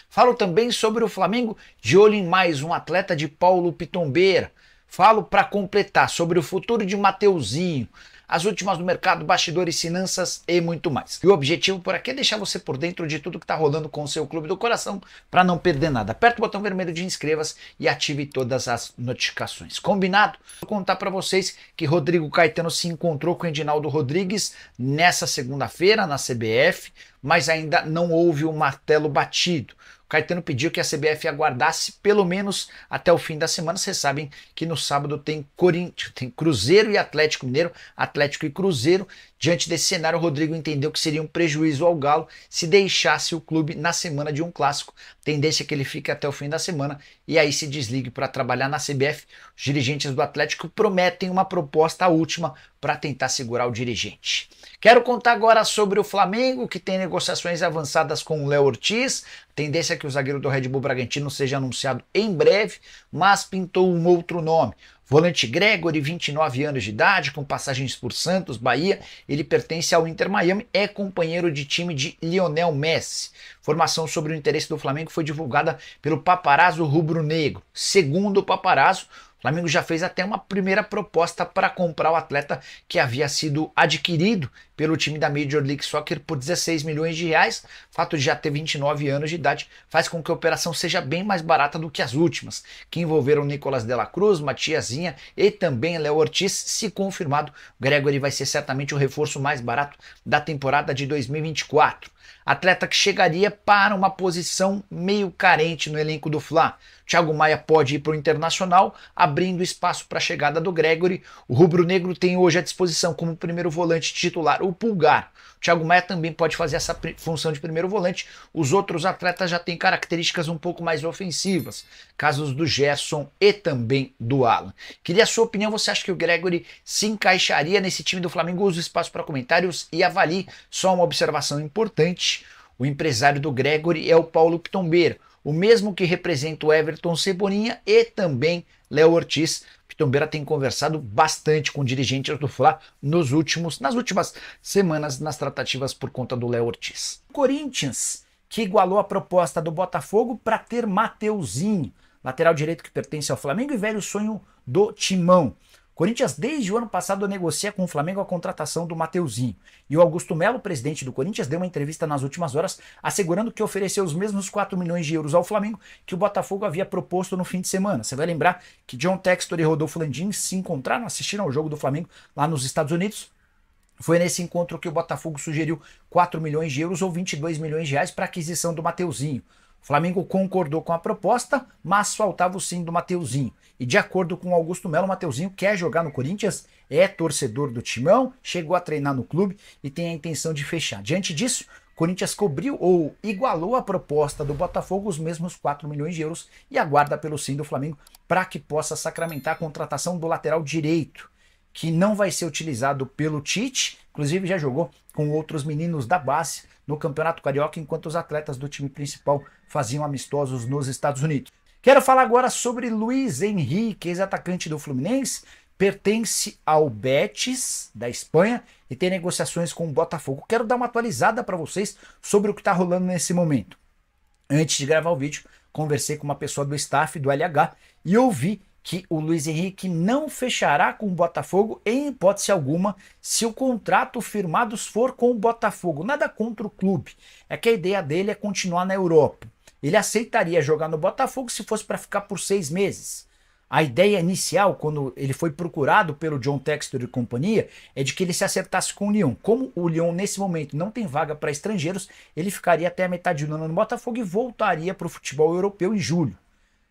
Falo também sobre o Flamengo de olho em mais um atleta de Paulo Pitombeira. Falo para completar sobre o futuro de Mateuzinho, as últimas do mercado, bastidores, finanças e muito mais. E o objetivo por aqui é deixar você por dentro de tudo que está rolando com o seu clube do coração para não perder nada. Aperte o botão vermelho de inscreva-se e ative todas as notificações. Combinado? Vou contar para vocês que Rodrigo Caetano se encontrou com Edinaldo Rodrigues nessa segunda-feira na CBF, mas ainda não houve o martelo batido. Caetano pediu que a CBF aguardasse pelo menos até o fim da semana. Vocês sabem que no sábado tem Cruzeiro e Atlético Mineiro, Atlético e Cruzeiro. Diante desse cenário, o Rodrigo entendeu que seria um prejuízo ao Galo se deixasse o clube na semana de um clássico. Tendência é que ele fique até o fim da semana e aí se desligue para trabalhar na CBF. Os dirigentes do Atlético prometem uma proposta última para tentar segurar o dirigente. Quero contar agora sobre o Flamengo, que tem negociações avançadas com o Léo Ortiz. Tendência é que o zagueiro do Red Bull Bragantino seja anunciado em breve, mas pintou um outro nome. Volante Gregory, 29 anos de idade, com passagens por Santos, Bahia. Ele pertence ao Inter Miami, é companheiro de time de Lionel Messi. Informação sobre o interesse do Flamengo foi divulgada pelo Paparazzo Rubro-Negro. Segundo o Paparazzo, o Flamengo já fez até uma primeira proposta para comprar o atleta que havia sido adquirido pelo time da Major League Soccer por 16 milhões de reais. O fato de já ter 29 anos de idade faz com que a operação seja bem mais barata do que as últimas, que envolveram Nicolas de la Cruz, Matiazinha e também Léo Ortiz. Se confirmado, Gregory vai ser certamente o reforço mais barato da temporada de 2024. Atleta que chegaria para uma posição meio carente no elenco do Fla. Thiago Maia pode ir para o Internacional, abrindo espaço para a chegada do Gregory. O rubro-negro tem hoje à disposição como primeiro volante titular o Pulgar. O Thiago Maia também pode fazer essa função de primeiro volante. Os outros atletas já têm características um pouco mais ofensivas, casos do Gerson e também do Alan. Queria a sua opinião, você acha que o Gregory se encaixaria nesse time do Flamengo? Use o espaço para comentários e avalie. Só uma observação importante: o empresário do Gregory é o Paulo Pitombeira, o mesmo que representa o Everton Cebolinha e também Léo Ortiz. Pitombeira tem conversado bastante com dirigentes do Fla nas últimas semanas nas tratativas por conta do Léo Ortiz. Corinthians, que igualou a proposta do Botafogo para ter Mateuzinho, lateral direito que pertence ao Flamengo e velho sonho do Timão. Corinthians, desde o ano passado, negocia com o Flamengo a contratação do Mateuzinho. E o Augusto Melo, presidente do Corinthians, deu uma entrevista nas últimas horas assegurando que ofereceu os mesmos 4 milhões de euros ao Flamengo que o Botafogo havia proposto no fim de semana. Você vai lembrar que John Textor e Rodolfo Landim se encontraram, assistiram ao jogo do Flamengo lá nos Estados Unidos. Foi nesse encontro que o Botafogo sugeriu 4 milhões de euros ou 22 milhões de reais para a aquisição do Mateuzinho. O Flamengo concordou com a proposta, mas faltava o sim do Mateuzinho. E de acordo com Augusto Melo, o Mateuzinho quer jogar no Corinthians, é torcedor do Timão, chegou a treinar no clube e tem a intenção de fechar. Diante disso, o Corinthians cobriu ou igualou a proposta do Botafogo, os mesmos 4 milhões de euros, e aguarda pelo sim do Flamengo para que possa sacramentar a contratação do lateral direito, que não vai ser utilizado pelo Tite, inclusive já jogou com outros meninos da base no Campeonato Carioca, enquanto os atletas do time principal faziam amistosos nos Estados Unidos. Quero falar agora sobre Luiz Henrique, ex-atacante do Fluminense, pertence ao Betis, da Espanha, e tem negociações com o Botafogo. Quero dar uma atualizada para vocês sobre o que está rolando nesse momento. Antes de gravar o vídeo, conversei com uma pessoa do staff do LH e ouvi que o Luiz Henrique não fechará com o Botafogo em hipótese alguma se o contrato firmado for com o Botafogo. Nada contra o clube, é que a ideia dele é continuar na Europa. Ele aceitaria jogar no Botafogo se fosse para ficar por 6 meses. A ideia inicial, quando ele foi procurado pelo John Textor e companhia, é de que ele se acertasse com o Lyon. Como o Lyon nesse momento não tem vaga para estrangeiros, ele ficaria até a metade do ano no Botafogo e voltaria para o futebol europeu em julho.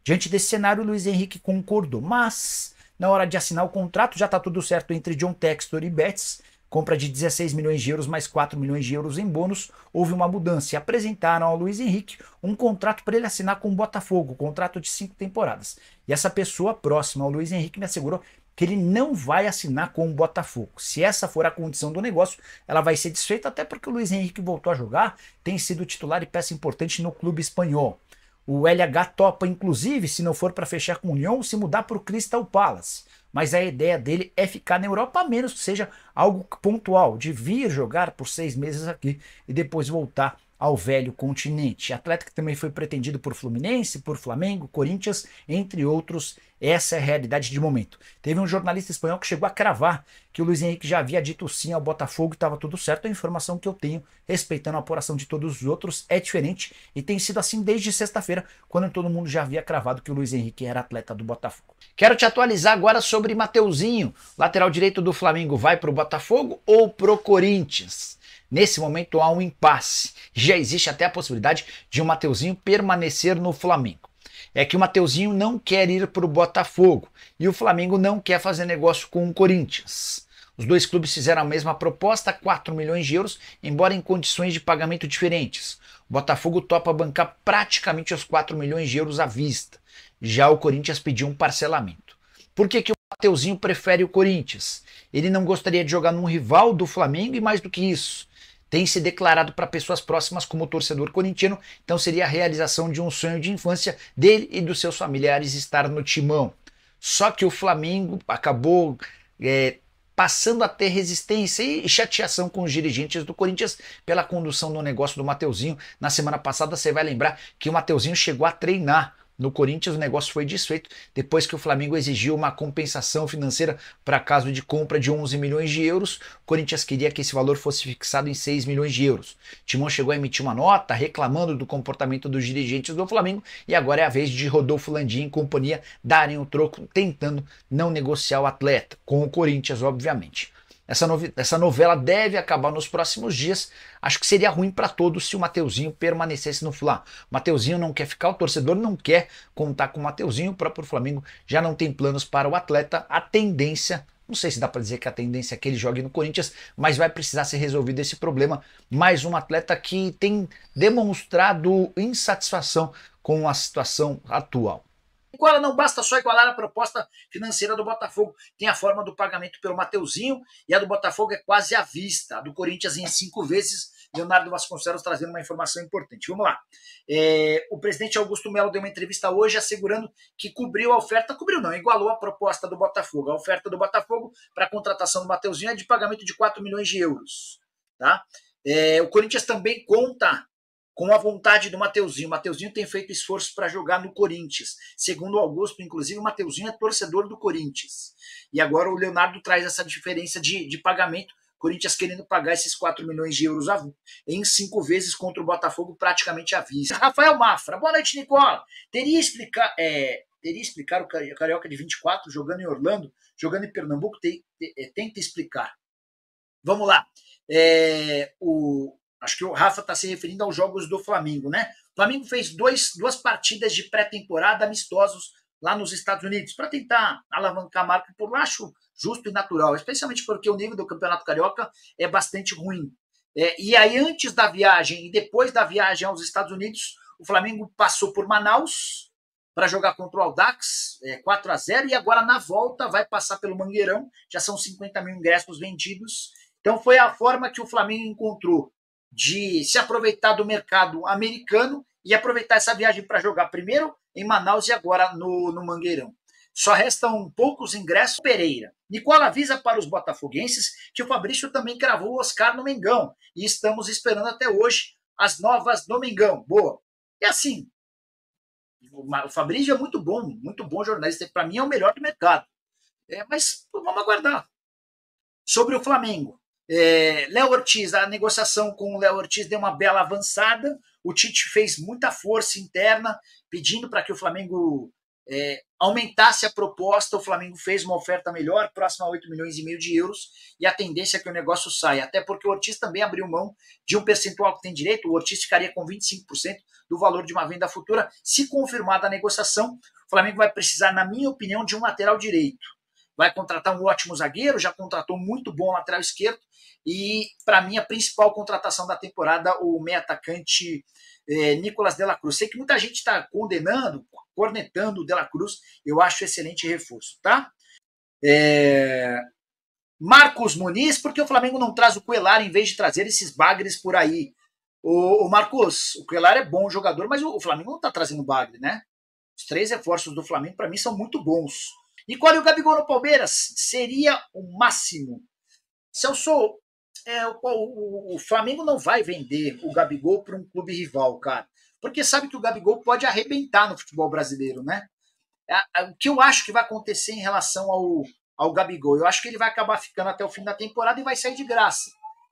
Diante desse cenário, o Luiz Henrique concordou, mas na hora de assinar o contrato já está tudo certo entre John Textor e Betis, compra de 16 milhões de euros mais 4 milhões de euros em bônus, houve uma mudança e apresentaram ao Luiz Henrique um contrato para ele assinar com o Botafogo, um contrato de 5 temporadas. E essa pessoa próxima ao Luiz Henrique me assegurou que ele não vai assinar com o Botafogo. Se essa for a condição do negócio, ela vai ser desfeita, até porque o Luiz Henrique voltou a jogar, tem sido titular e peça importante no clube espanhol. O LH topa, inclusive, se não for para fechar com o Lyon, se mudar para o Crystal Palace. Mas a ideia dele é ficar na Europa, a menos que seja algo pontual, de vir jogar por 6 meses aqui e depois voltar ao velho continente. Atleta que também foi pretendido por Fluminense, por Flamengo, Corinthians, entre outros. Essa é a realidade de momento. Teve um jornalista espanhol que chegou a cravar que o Luiz Henrique já havia dito sim ao Botafogo e estava tudo certo. A informação que eu tenho, respeitando a apuração de todos os outros, é diferente e tem sido assim desde sexta-feira, quando todo mundo já havia cravado que o Luiz Henrique era atleta do Botafogo. Quero te atualizar agora sobre Mateuzinho. Lateral direito do Flamengo vai para o Botafogo ou pro Corinthians? Nesse momento há um impasse. Já existe até a possibilidade de o Mateuzinho permanecer no Flamengo. É que o Mateuzinho não quer ir para o Botafogo e o Flamengo não quer fazer negócio com o Corinthians. Os dois clubes fizeram a mesma proposta, 4 milhões de euros, embora em condições de pagamento diferentes. O Botafogo topa bancar praticamente os 4 milhões de euros à vista. Já o Corinthians pediu um parcelamento. Por que o Mateuzinho prefere o Corinthians? Ele não gostaria de jogar num rival do Flamengo e mais do que isso, tem se declarado para pessoas próximas como torcedor corintiano, então seria a realização de um sonho de infância dele e dos seus familiares estar no timão. Só que o Flamengo acabou passando a ter resistência e chateação com os dirigentes do Corinthians pela condução do negócio do Mateuzinho. Na semana passada você vai lembrar que o Mateuzinho chegou a treinar no Corinthians, o negócio foi desfeito depois que o Flamengo exigiu uma compensação financeira para caso de compra de 11 milhões de euros. O Corinthians queria que esse valor fosse fixado em 6 milhões de euros. Timão chegou a emitir uma nota reclamando do comportamento dos dirigentes do Flamengo e agora é a vez de Rodolfo Landim e companhia darem o troco, tentando não negociar o atleta, com o Corinthians, obviamente. Essa novela deve acabar nos próximos dias. Acho que seria ruim para todos se o Mateuzinho permanecesse no Fla. O Mateuzinho não quer ficar, o torcedor não quer contar com o Mateuzinho, o próprio Flamengo já não tem planos para o atleta. A tendência, não sei se dá para dizer que a tendência é que ele jogue no Corinthians, mas vai precisar ser resolvido esse problema. Mais um atleta que tem demonstrado insatisfação com a situação atual. Agora não basta só igualar a proposta financeira do Botafogo, tem a forma do pagamento pelo Mateuzinho e a do Botafogo é quase à vista, a do Corinthians em 5 vezes. Leonardo Vasconcelos trazendo uma informação importante. Vamos lá. O presidente Augusto Melo deu uma entrevista hoje assegurando que cobriu a oferta, cobriu não, igualou a proposta do Botafogo. A oferta do Botafogo para a contratação do Mateuzinho é de pagamento de 4 milhões de euros. Tá? O Corinthians também conta com a vontade do Mateuzinho. O Mateuzinho tem feito esforços para jogar no Corinthians. Segundo o Augusto, inclusive, o Mateuzinho é torcedor do Corinthians. E agora o Leonardo traz essa diferença de pagamento. Corinthians querendo pagar esses 4 milhões de euros em 5 vezes contra o Botafogo praticamente à vista. Rafael Mafra, boa noite, Nicola. Teria explicar o Carioca de 24 jogando em Orlando, jogando em Pernambuco? Tenta explicar. Vamos lá. Acho que o Rafa está se referindo aos jogos do Flamengo, né? O Flamengo fez duas partidas de pré-temporada amistosos lá nos Estados Unidos para tentar alavancar a marca por lá. Acho justo e natural, especialmente porque o nível do Campeonato Carioca é bastante ruim. E aí, antes da viagem e depois da viagem aos Estados Unidos, o Flamengo passou por Manaus para jogar contra o Audax, 4-0, e agora na volta vai passar pelo Mangueirão, já são 50 mil ingressos vendidos. Então foi a forma que o Flamengo encontrou de se aproveitar do mercado americano e aproveitar essa viagem para jogar primeiro em Manaus e agora no Mangueirão. Só restam poucos ingressos. Pereira. Nicola avisa para os botafoguenses que o Fabrício também cravou o Oscar no Mengão e estamos esperando até hoje as novas do Mengão. Boa. E assim, o Fabrício é muito bom jornalista. Para mim é o melhor do mercado. Mas vamos aguardar. Sobre o Flamengo. Léo Ortiz, a negociação com o Léo Ortiz deu uma bela avançada. O Tite fez muita força interna, pedindo para que o Flamengo aumentasse a proposta. O Flamengo fez uma oferta melhor, próxima a 8 milhões e meio de euros, e a tendência é que o negócio saia, até porque o Ortiz também abriu mão de um percentual que tem direito. O Ortiz ficaria com 25% do valor de uma venda futura. Se confirmada a negociação, o Flamengo vai precisar, na minha opinião, de um lateral direito. Vai contratar um ótimo zagueiro, já contratou um muito bom lateral esquerdo, e para mim a principal contratação da temporada, o meio atacante Nicolas de la Cruz. Sei que muita gente está cornetando o de la Cruz, eu acho excelente reforço, tá? Marcos Muniz, por que o Flamengo não traz o Cuéllar em vez de trazer esses bagres por aí? O Marcos, o Cuéllar é bom jogador, mas o Flamengo não está trazendo bagre, né? Os 3 reforços do Flamengo para mim são muito bons. E qual é o Gabigol no Palmeiras? Seria o máximo. Celso, O Flamengo não vai vender o Gabigol para um clube rival, cara. Porque sabe que o Gabigol pode arrebentar no futebol brasileiro, né? O que eu acho que vai acontecer em relação ao Gabigol? Eu acho que ele vai acabar ficando até o fim da temporada e vai sair de graça.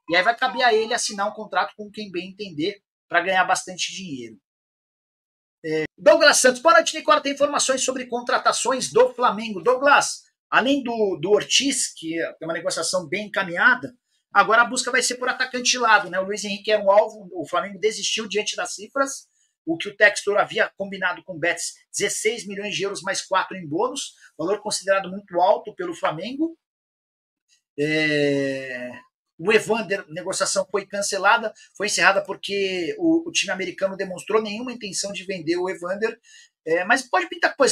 E aí vai caber a ele assinar um contrato com quem bem entender para ganhar bastante dinheiro. Douglas Santos, boa noite, Nicola. Tem informações sobre contratações do Flamengo. Douglas, além do Ortiz, que tem uma negociação bem encaminhada, agora a busca vai ser por atacante de lado, né? O Luiz Henrique era um alvo, o Flamengo desistiu diante das cifras, o que o Textor havia combinado com o Betis, 16 milhões de euros mais 4 em bônus, valor considerado muito alto pelo Flamengo. O Evander, negociação foi cancelada, foi encerrada porque o time americano demonstrou nenhuma intenção de vender o Evander, mas pode pintar coisa.